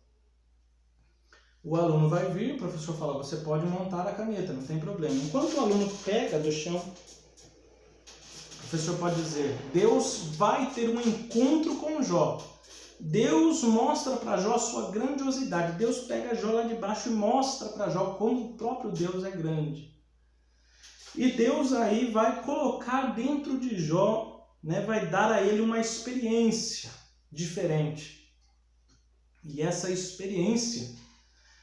O aluno vai vir, o professor fala, você pode montar a caneta, não tem problema. Enquanto o aluno pega do chão, o professor pode dizer, Deus vai ter um encontro com Jó. Deus mostra para Jó a sua grandiosidade. Deus pega Jó lá de baixo e mostra para Jó como o próprio Deus é grande. E Deus aí vai colocar dentro de Jó, né, vai dar a ele uma experiência diferente. E essa experiência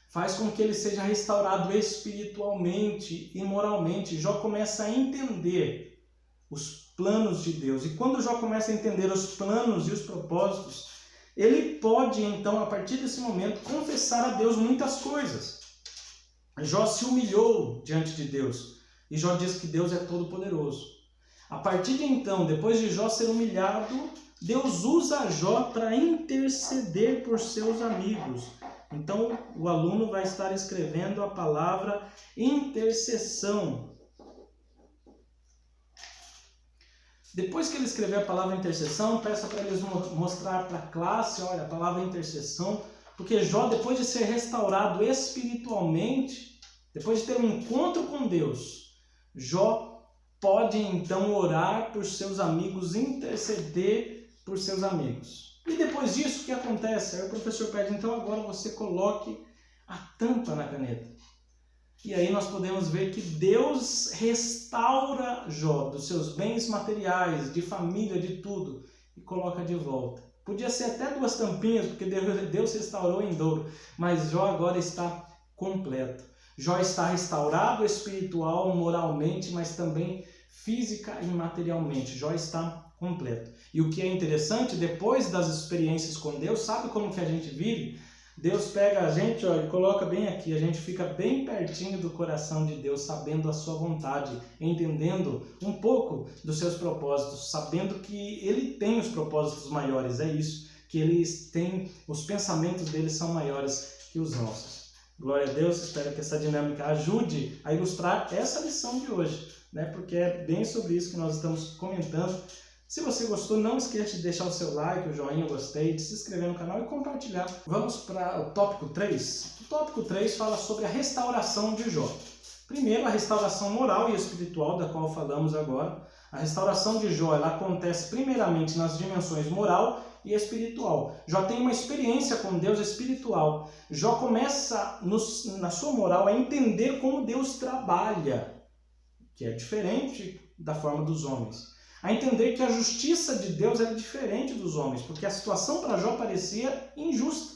faz com que ele seja restaurado espiritualmente e moralmente. Jó começa a entender os planos de Deus. E quando Jó começa a entender os planos e os propósitos, ele pode então, a partir desse momento, confessar a Deus muitas coisas. Jó se humilhou diante de Deus. E Jó diz que Deus é todo-poderoso. A partir de então, depois de Jó ser humilhado, Deus usa Jó para interceder por seus amigos. Então, o aluno vai estar escrevendo a palavra intercessão. Depois que ele escrever a palavra intercessão, peça para eles mostrar para a classe, olha, a palavra intercessão, porque Jó, depois de ser restaurado espiritualmente, depois de ter um encontro com Deus, Jó pode então orar por seus amigos, interceder por seus amigos. E depois disso, o que acontece? Aí o professor pede, então agora você coloque a tampa na caneta. E aí nós podemos ver que Deus restaura Jó dos seus bens materiais, de família, de tudo, e coloca de volta. Podia ser até 2 tampinhas, porque Deus restaurou em dobro, mas Jó agora está completo. Jó está restaurado espiritual, moralmente, mas também física e materialmente. Jó está completo. E o que é interessante, depois das experiências com Deus, sabe como que a gente vive? Deus pega a gente, ó, e coloca bem aqui, a gente fica bem pertinho do coração de Deus, sabendo a sua vontade, entendendo um pouco dos seus propósitos, sabendo que Ele tem os propósitos maiores, é isso, que eles têm, os pensamentos deles são maiores que os nossos. Glória a Deus, espero que essa dinâmica ajude a ilustrar essa lição de hoje, né? Porque é bem sobre isso que nós estamos comentando. Se você gostou, não esqueça de deixar o seu like, o joinha, o gostei, de se inscrever no canal e compartilhar. Vamos para o tópico 3. O tópico 3 fala sobre a restauração de Jó. Primeiro, a restauração moral e espiritual, da qual falamos agora. A restauração de Jó, ela acontece primeiramente nas dimensões moral e espiritual. Jó tem uma experiência com Deus espiritual. Jó começa, na sua moral, a entender como Deus trabalha, que é diferente da forma dos homens. A entender que a justiça de Deus era diferente dos homens, porque a situação para Jó parecia injusta.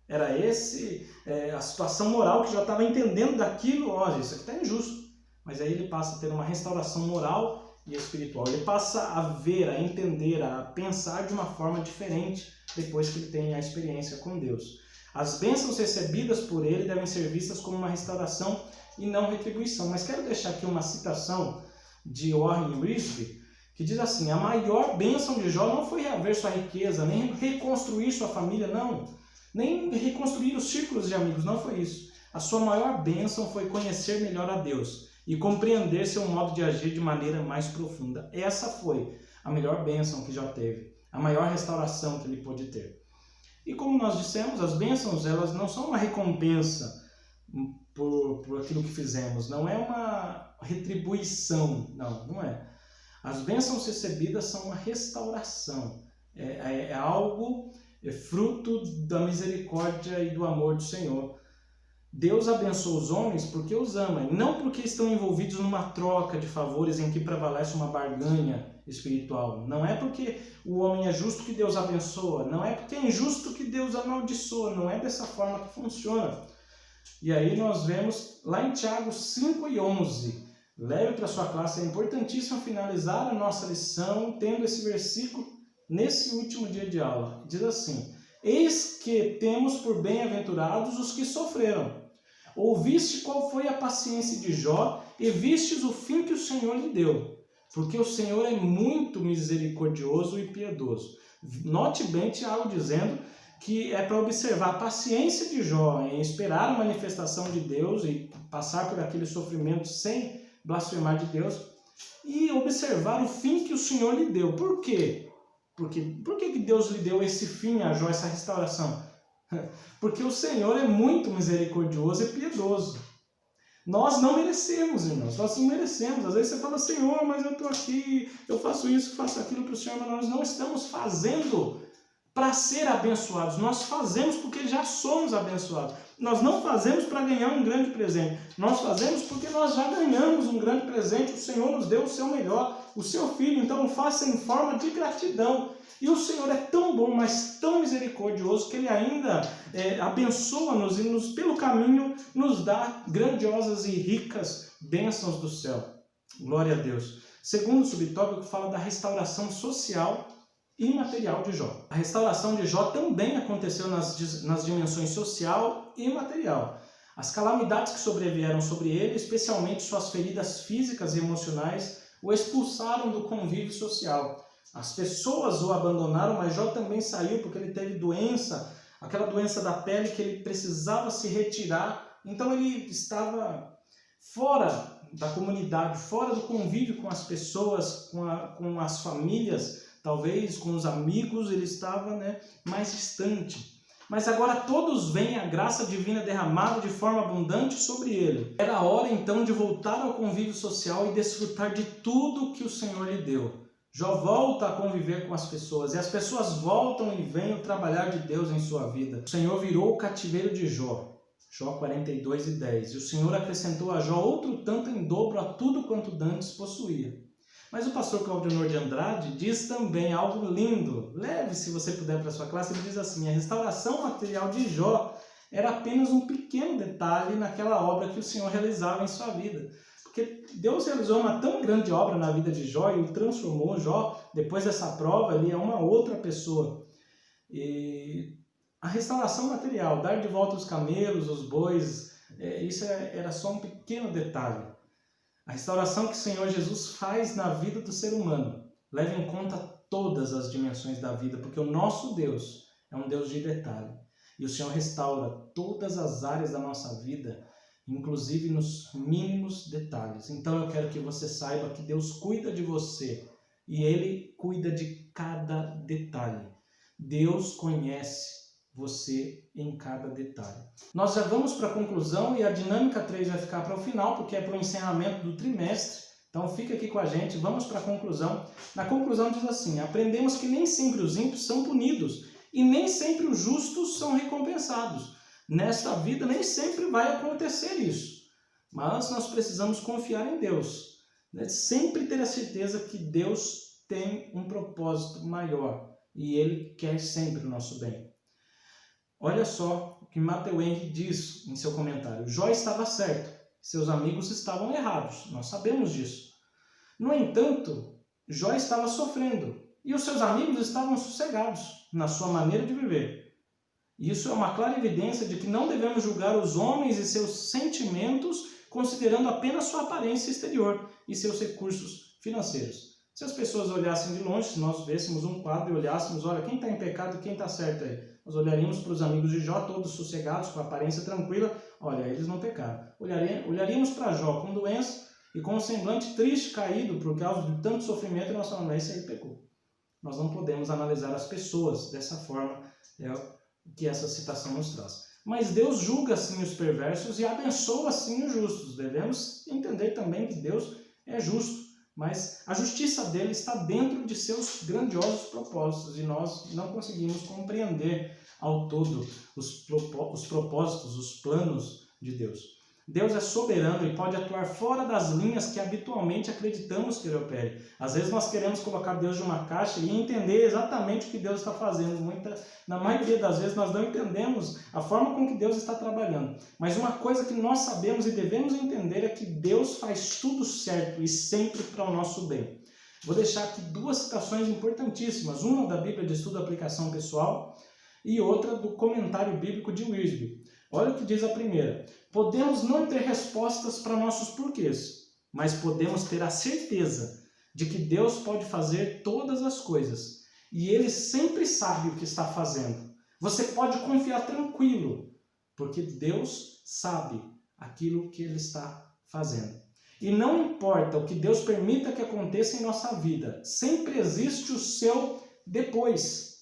Era a situação moral que Jó estava entendendo daquilo, ó, isso aqui está injusto. Mas aí ele passa a ter uma restauração moral e espiritual. Ele passa a ver, a entender, a pensar de uma forma diferente depois que ele tem a experiência com Deus. As bênçãos recebidas por ele devem ser vistas como uma restauração e não retribuição. Mas quero deixar aqui uma citação de Warren Wiersbe, que diz assim: a maior bênção de Jó não foi reaver sua riqueza, nem reconstruir sua família, não. Nem reconstruir os círculos de amigos, não foi isso. A sua maior bênção foi conhecer melhor a Deus e compreender seu modo de agir de maneira mais profunda. Essa foi a melhor bênção que Jó teve, a maior restauração que ele pôde ter. E como nós dissemos, as bênçãos, elas não são uma recompensa por aquilo que fizemos, não é uma retribuição, não é. As bênçãos recebidas são uma restauração, é algo, fruto da misericórdia e do amor do Senhor. Deus abençoa os homens porque os ama, não porque estão envolvidos numa troca de favores em que prevalece uma barganha espiritual. Não é porque o homem é justo que Deus abençoa, não é porque é injusto que Deus amaldiçoa, não é dessa forma que funciona. E aí nós vemos lá em Tiago 5:11, leve para sua classe, é importantíssimo finalizar a nossa lição tendo esse versículo nesse último dia de aula. Diz assim: eis que temos por bem-aventurados os que sofreram. Ouviste qual foi a paciência de Jó e vistes o fim que o Senhor lhe deu, porque o Senhor é muito misericordioso e piedoso. Note bem Tiago dizendo que é para observar a paciência de Jó em esperar a manifestação de Deus e passar por aquele sofrimento sem blasfemar de Deus, e observar o fim que o Senhor lhe deu. Por quê? Por que Deus lhe deu esse fim a Jó, essa restauração? Porque o Senhor é muito misericordioso e piedoso. Nós não merecemos, irmãos, nós não merecemos. Às vezes você fala: Senhor, mas eu estou aqui, eu faço isso, faço aquilo para o Senhor, mas nós não estamos fazendo para ser abençoados, nós fazemos porque já somos abençoados. Nós não fazemos para ganhar um grande presente, nós fazemos porque nós já ganhamos um grande presente. O Senhor nos deu o seu melhor, o seu Filho, então faça em forma de gratidão. E o Senhor é tão bom, mas tão misericordioso, que Ele ainda abençoa-nos e pelo caminho nos dá grandiosas e ricas bênçãos do céu. Glória a Deus. Segundo subtópico, fala da restauração social e material de Jó. A restauração de Jó também aconteceu nas dimensões social e material. As calamidades que sobrevieram sobre ele, especialmente suas feridas físicas e emocionais, o expulsaram do convívio social. As pessoas o abandonaram, mas Jó também saiu porque ele teve doença, aquela doença da pele que ele precisava se retirar. Então ele estava fora da comunidade, fora do convívio com as pessoas, com as famílias, talvez com os amigos, ele estava mais distante. Mas agora todos veem a graça divina derramada de forma abundante sobre ele. Era a hora então de voltar ao convívio social e desfrutar de tudo que o Senhor lhe deu. Jó volta a conviver com as pessoas e as pessoas voltam e veem o trabalhar de Deus em sua vida. O Senhor virou o cativeiro de Jó. Jó 42:10. E o Senhor acrescentou a Jó outro tanto em dobro a tudo quanto dantes possuía. Mas o pastor Claudionor de Andrade diz também algo lindo. Leve, se você puder, para a sua classe. Ele diz assim: a restauração material de Jó era apenas um pequeno detalhe naquela obra que o Senhor realizava em sua vida. Porque Deus realizou uma tão grande obra na vida de Jó e o transformou. Jó, depois dessa prova, ele é uma outra pessoa. E a restauração material, dar de volta os camelos, os bois, isso era só um pequeno detalhe. A restauração que o Senhor Jesus faz na vida do ser humano leva em conta todas as dimensões da vida, porque o nosso Deus é um Deus de detalhe. E o Senhor restaura todas as áreas da nossa vida, inclusive nos mínimos detalhes. Então eu quero que você saiba que Deus cuida de você e Ele cuida de cada detalhe. Deus conhece você em cada detalhe. Nós já vamos para a conclusão e a dinâmica 3 vai ficar para o final, porque é para o encerramento do trimestre. Então fica aqui com a gente, vamos para a conclusão. Na conclusão diz assim: aprendemos que nem sempre os ímpios são punidos e nem sempre os justos são recompensados. Nesta vida nem sempre vai acontecer isso, mas nós precisamos confiar em Deus, né? Sempre ter a certeza que Deus tem um propósito maior e Ele quer sempre o nosso bem. Olha só o que Matthew Henry diz em seu comentário: Jó estava certo, seus amigos estavam errados, nós sabemos disso. No entanto, Jó estava sofrendo e os seus amigos estavam sossegados na sua maneira de viver. Isso é uma clara evidência de que não devemos julgar os homens e seus sentimentos considerando apenas sua aparência exterior e seus recursos financeiros. Se as pessoas olhassem de longe, se nós vêssemos um quadro e olhássemos, olha, quem está em pecado e quem está certo aí? Nós olharíamos para os amigos de Jó, todos sossegados, com aparência tranquila, olha, eles não pecaram. Olharíamos para Jó com doença e com um semblante triste, caído por causa de tanto sofrimento, e nós falamos, esse aí pecou. Nós não podemos analisar as pessoas dessa forma, é o que essa citação nos traz. Mas Deus julga assim os perversos e abençoa assim os justos. Devemos entender também que Deus é justo, mas a justiça dele está dentro de seus grandiosos propósitos e nós não conseguimos compreender ao todo os propósitos, os planos de Deus. Deus é soberano e pode atuar fora das linhas que habitualmente acreditamos que Ele opere. Às vezes nós queremos colocar Deus em uma caixa e entender exatamente o que Deus está fazendo. Na maioria das vezes nós não entendemos a forma com que Deus está trabalhando. Mas uma coisa que nós sabemos e devemos entender é que Deus faz tudo certo e sempre para o nosso bem. Vou deixar aqui duas citações importantíssimas. Uma da Bíblia de Estudo e Aplicação Pessoal e outra do Comentário Bíblico de Wiersbe. Olha o que diz a primeira: podemos não ter respostas para nossos porquês, mas podemos ter a certeza de que Deus pode fazer todas as coisas e Ele sempre sabe o que está fazendo. Você pode confiar tranquilo, porque Deus sabe aquilo que Ele está fazendo. E não importa o que Deus permita que aconteça em nossa vida, sempre existe o seu depois.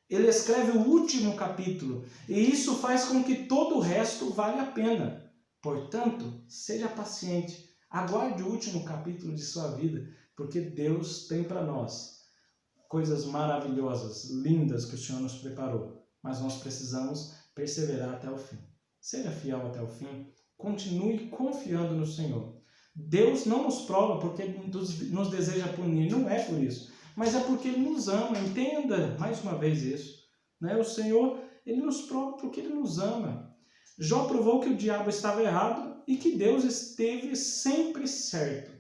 Ele escreve o último capítulo e isso faz com que todo o resto valha a pena. Portanto, seja paciente, aguarde o último capítulo de sua vida, porque Deus tem para nós coisas maravilhosas, lindas que o Senhor nos preparou, mas nós precisamos perseverar até o fim. Seja fiel até o fim, continue confiando no Senhor. Deus não nos prova porque nos deseja punir, não é por isso. Mas é porque Ele nos ama, entenda mais uma vez isso. Né? O Senhor, Ele nos prova porque Ele nos ama. Jó provou que o diabo estava errado e que Deus esteve sempre certo.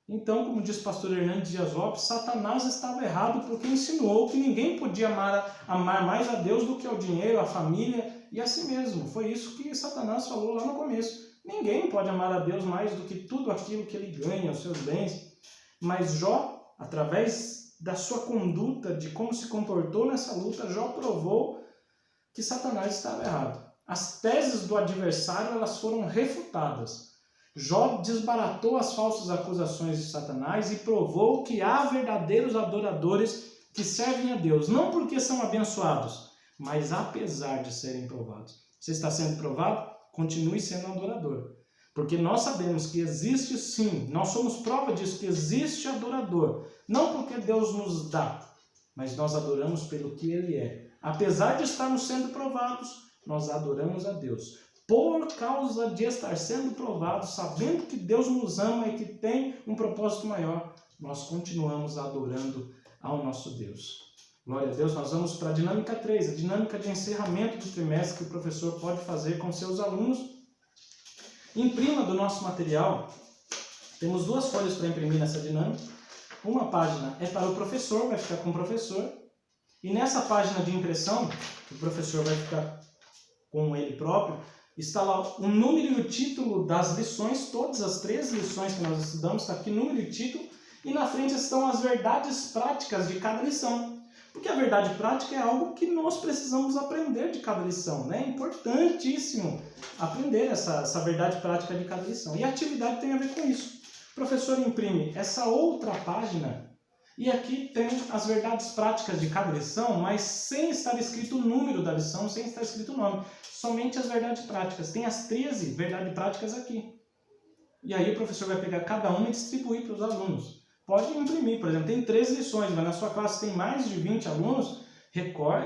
Então, como diz o pastor Hernandes Dias Lopes, Satanás estava errado porque ensinou que ninguém podia amar mais a Deus do que ao dinheiro, a família e a si mesmo. Foi isso que Satanás falou lá no começo. Ninguém pode amar a Deus mais do que tudo aquilo que ele ganha, os seus bens. Mas Jó, através da sua conduta, de como se comportou nessa luta, Jó provou que Satanás estava errado. As teses do adversário elas foram refutadas. Jó desbaratou as falsas acusações de Satanás e provou que há verdadeiros adoradores que servem a Deus, não porque são abençoados, mas apesar de serem provados. Você está sendo provado? Continue sendo um adorador. Porque nós sabemos que existe sim, nós somos prova disso, que existe adorador. Não porque Deus nos dá, mas nós adoramos pelo que Ele é. Apesar de estarmos sendo provados, nós adoramos a Deus. Por causa de estar sendo provados, sabendo que Deus nos ama e que tem um propósito maior, nós continuamos adorando ao nosso Deus. Glória a Deus, nós vamos para a dinâmica 3, a dinâmica de encerramento do trimestre que o professor pode fazer com seus alunos. Imprima do nosso material, temos 2 folhas para imprimir nessa dinâmica. Uma página é para o professor, vai ficar com o professor. E nessa página de impressão, que o professor vai ficar com ele próprio, está lá o número e o título das lições, todas as 3 lições que nós estudamos, está aqui número e título. E na frente estão as verdades práticas de cada lição. Porque a verdade prática é algo que nós precisamos aprender de cada lição, né? É importantíssimo aprender essa verdade prática de cada lição. E a atividade tem a ver com isso. O professor imprime essa outra página e aqui tem as verdades práticas de cada lição, mas sem estar escrito o número da lição, sem estar escrito o nome. Somente as verdades práticas. Tem as 13 verdades práticas aqui. E aí o professor vai pegar cada uma e distribuir para os alunos. Pode imprimir, por exemplo, tem 13 lições, mas na sua classe tem mais de 20 alunos,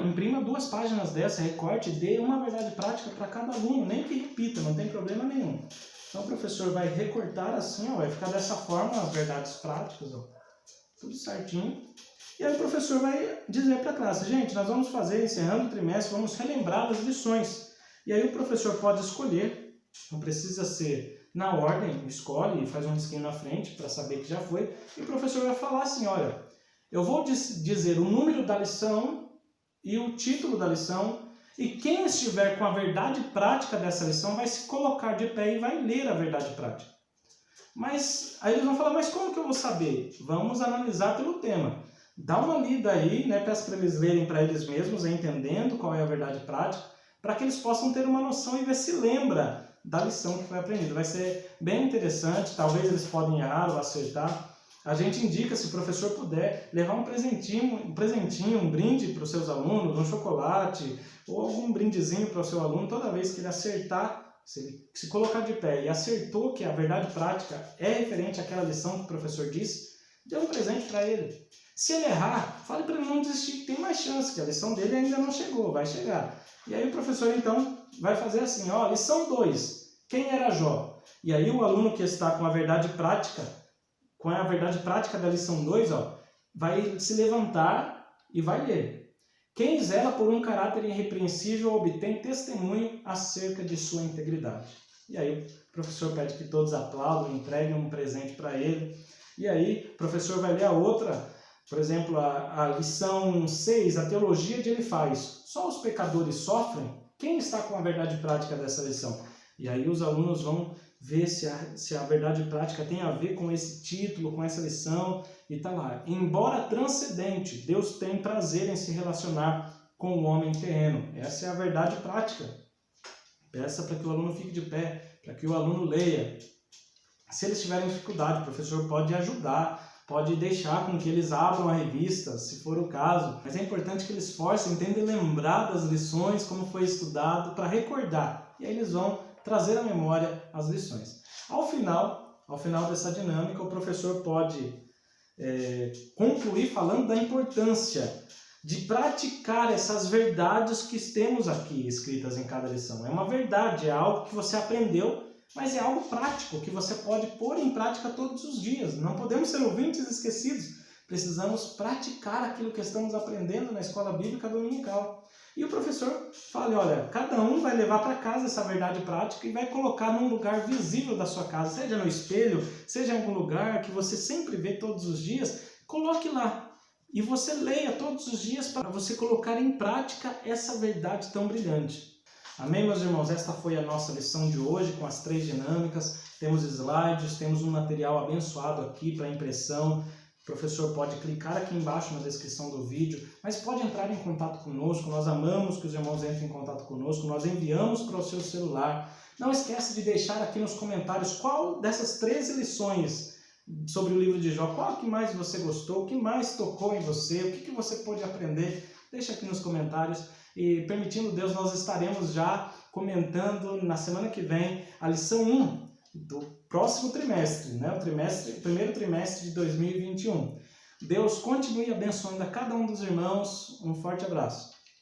imprima 2 páginas dessa, recorte e dê uma verdade prática para cada aluno, nem que repita, não tem problema nenhum. Então o professor vai recortar assim, ó, vai ficar dessa forma as verdades práticas, ó, tudo certinho. E aí o professor vai dizer para a classe, gente, nós vamos fazer, encerrando o trimestre, vamos relembrar as lições. E aí o professor pode escolher, não precisa ser na ordem, escolhe e faz um risquinho na frente para saber que já foi. E o professor vai falar assim, olha, eu vou dizer o número da lição e o título da lição, e quem estiver com a verdade prática dessa lição vai se colocar de pé e vai ler a verdade prática. Mas aí eles vão falar, mas como que eu vou saber? Vamos analisar pelo tema. Dá uma lida aí, né, peço para eles lerem para eles mesmos, entendendo qual é a verdade prática, para que eles possam ter uma noção e ver se lembra da lição que foi aprendida. Vai ser bem interessante, talvez eles podem errar ou acertar. A gente indica, se o professor puder, levar um presentinho, um brinde para os seus alunos, um chocolate ou algum brindezinho para o seu aluno, toda vez que ele acertar, se ele se colocar de pé e acertou que a verdade prática é referente àquela lição que o professor disse, dê um presente para ele. Se ele errar, fale para ele não desistir, que tem mais chance, que a lição dele ainda não chegou, vai chegar. E aí o professor, então, vai fazer assim, ó, lição 2, quem era Jó? E aí o aluno que está com a verdade prática da lição 2, ó, vai se levantar e vai ler. Quem zela por um caráter irrepreensível obtém testemunho acerca de sua integridade. E aí o professor pede que todos aplaudam, entreguem um presente para ele. E aí o professor vai ler a outra, por exemplo, a lição 6, a teologia de Elifaz. Só os pecadores sofrem? Quem está com a verdade prática dessa lição? E aí os alunos vão ver se a verdade prática tem a ver com esse título, com essa lição, e tá lá. Embora transcendente, Deus tem prazer em se relacionar com o homem terreno. Essa é a verdade prática. Peça para que o aluno fique de pé, para que o aluno leia. Se eles tiverem dificuldade, o professor pode ajudar, pode deixar com que eles abram a revista, se for o caso. Mas é importante que eles forcem, tentem lembrar das lições, como foi estudado, para recordar. E aí eles vão trazer à memória as lições. Ao final dessa dinâmica, o professor pode concluir falando da importância de praticar essas verdades que temos aqui escritas em cada lição. É uma verdade, é algo que você aprendeu, mas é algo prático, que você pode pôr em prática todos os dias. Não podemos ser ouvintes esquecidos, precisamos praticar aquilo que estamos aprendendo na escola bíblica dominical. E o professor fala, olha, cada um vai levar para casa essa verdade prática e vai colocar num lugar visível da sua casa, seja no espelho, seja em algum lugar que você sempre vê todos os dias, coloque lá. E você leia todos os dias para você colocar em prática essa verdade tão brilhante. Amém, meus irmãos? Esta foi a nossa lição de hoje com as 3 dinâmicas. Temos slides, temos um material abençoado aqui para impressão. O professor pode clicar aqui embaixo na descrição do vídeo, mas pode entrar em contato conosco. Nós amamos que os irmãos entrem em contato conosco. Nós enviamos para o seu celular. Não esquece de deixar aqui nos comentários qual dessas 13 lições sobre o livro de Jó, qual que mais você gostou, o que mais tocou em você, o que você pôde aprender. Deixa aqui nos comentários. E permitindo Deus, nós estaremos já comentando na semana que vem a lição 1 do próximo trimestre, né? Primeiro trimestre de 2021. Deus continue abençoando a cada um dos irmãos. Um forte abraço.